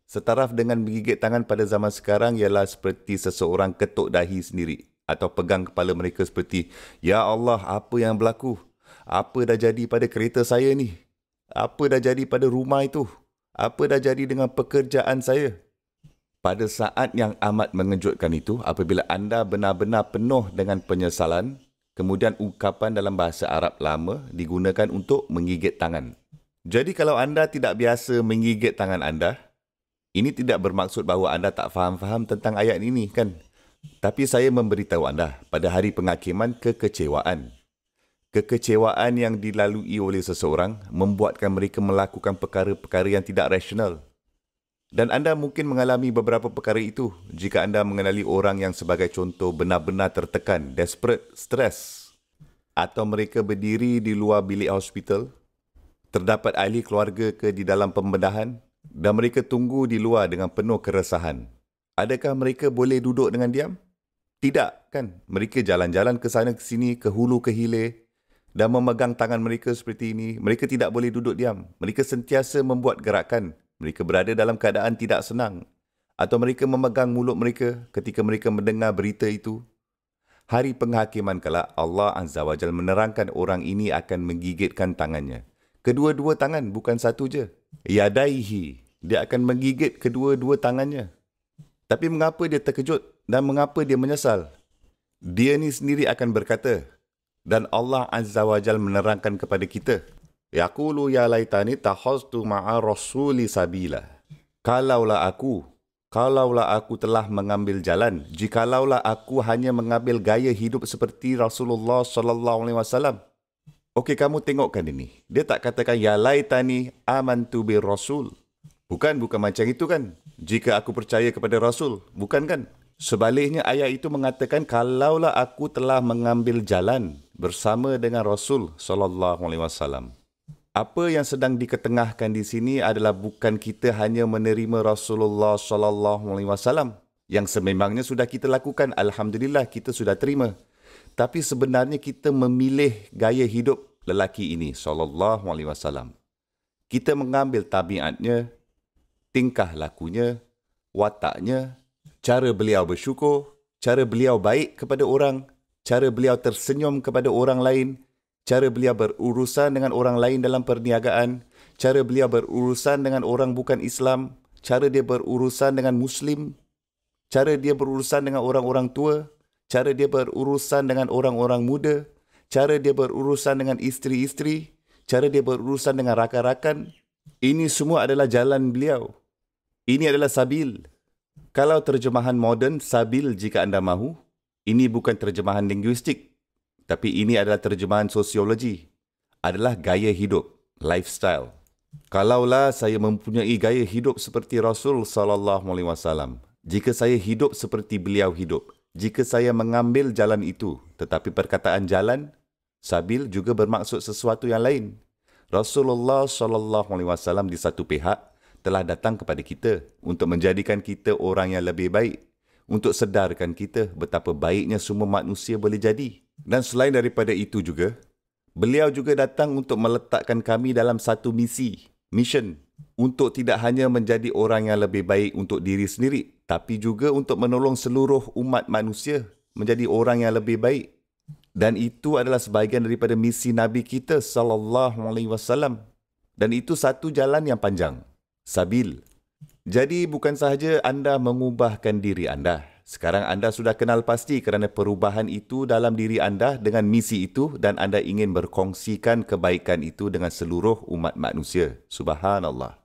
Setaraf dengan menggigit tangan pada zaman sekarang ialah seperti seseorang ketuk dahi sendiri atau pegang kepala mereka seperti, "Ya Allah, apa yang berlaku? Apa dah jadi pada kereta saya ni? Apa dah jadi pada rumah itu? Apa dah jadi dengan pekerjaan saya?" Pada saat yang amat mengejutkan itu, apabila anda benar-benar penuh dengan penyesalan, kemudian ungkapan dalam bahasa Arab lama digunakan untuk menggigit tangan. Jadi kalau anda tidak biasa menggigit tangan anda, ini tidak bermaksud bahawa anda tak faham-faham tentang ayat ini, kan? Tapi saya memberitahu anda, pada hari penghakiman, kekecewaan yang dilalui oleh seseorang membuatkan mereka melakukan perkara-perkara yang tidak rasional. Dan anda mungkin mengalami beberapa perkara itu jika anda mengenali orang yang sebagai contoh benar-benar tertekan, desperate, stres, atau mereka berdiri di luar bilik hospital, terdapat ahli keluarga ke di dalam pembedahan, dan mereka tunggu di luar dengan penuh keresahan. Adakah mereka boleh duduk dengan diam? Tidak, kan? Mereka jalan-jalan ke sana ke sini, ke hulu ke hilir, dan memegang tangan mereka seperti ini. Mereka tidak boleh duduk diam. Mereka sentiasa membuat gerakan. Mereka berada dalam keadaan tidak senang. Atau mereka memegang mulut mereka ketika mereka mendengar berita itu. Hari penghakiman kelak, Allah Azza wa Jalla menerangkan orang ini akan menggigitkan tangannya. Kedua-dua tangan, bukan satu je. Yadaihi. Dia akan menggigit kedua-dua tangannya. Tapi mengapa dia terkejut dan mengapa dia menyesal? Dia ni sendiri akan berkata, dan Allah Azza wa Jalla menerangkan kepada kita, yaqulu ya laitani takhaztu ma'a rasuli sabila. Kalaulah aku telah mengambil jalan, jikalaulah aku hanya mengambil gaya hidup seperti Rasulullah sallallahu alaihi wasallam. Okey, kamu tengokkan ini. Dia tak katakan ya laitani amantu bir rasul. Bukan macam itu, kan? Jika aku percaya kepada Rasul, bukan, kan? Sebaliknya ayat itu mengatakan kalaulah aku telah mengambil jalan bersama dengan Rasul sallallahu alaihi wasallam. Apa yang sedang diketengahkan di sini adalah bukan kita hanya menerima Rasulullah sallallahu alaihi wasallam yang sememangnya sudah kita lakukan, alhamdulillah kita sudah terima. Tapi sebenarnya kita memilih gaya hidup lelaki ini sallallahu alaihi wasallam. Kita mengambil tabiatnya, tingkah lakunya, wataknya, cara beliau bersyukur, cara beliau baik kepada orang, cara beliau tersenyum kepada orang lain, cara beliau berurusan dengan orang lain dalam perniagaan, cara beliau berurusan dengan orang bukan Islam, cara dia berurusan dengan Muslim, cara dia berurusan dengan orang-orang tua, cara dia berurusan dengan orang-orang muda, cara dia berurusan dengan isteri-isteri, cara dia berurusan dengan rakan-rakan. Ini semua adalah jalan beliau. Ini adalah sabil. Kalau terjemahan moden, sabil jika anda mahu, ini bukan terjemahan linguistik. Tapi ini adalah terjemahan sosiologi. Adalah gaya hidup, lifestyle. Kalaulah saya mempunyai gaya hidup seperti Rasul sallallahu alaihi wasallam, jika saya hidup seperti beliau hidup, jika saya mengambil jalan itu, tetapi perkataan jalan, sabil juga bermaksud sesuatu yang lain. Rasulullah sallallahu alaihi wasallam di satu pihak telah datang kepada kita untuk menjadikan kita orang yang lebih baik, untuk sedarkan kita betapa baiknya semua manusia boleh jadi. Dan selain daripada itu juga, beliau juga datang untuk meletakkan kami dalam satu mission, untuk tidak hanya menjadi orang yang lebih baik untuk diri sendiri, tapi juga untuk menolong seluruh umat manusia menjadi orang yang lebih baik. Dan itu adalah sebahagian daripada misi Nabi kita sallallahu alaihi wasallam. Dan itu satu jalan yang panjang, sabil. Jadi bukan sahaja anda mengubahkan diri anda. Sekarang anda sudah kenal pasti kerana perubahan itu dalam diri anda dengan misi itu, dan anda ingin berkongsikan kebaikan itu dengan seluruh umat manusia. Subhanallah.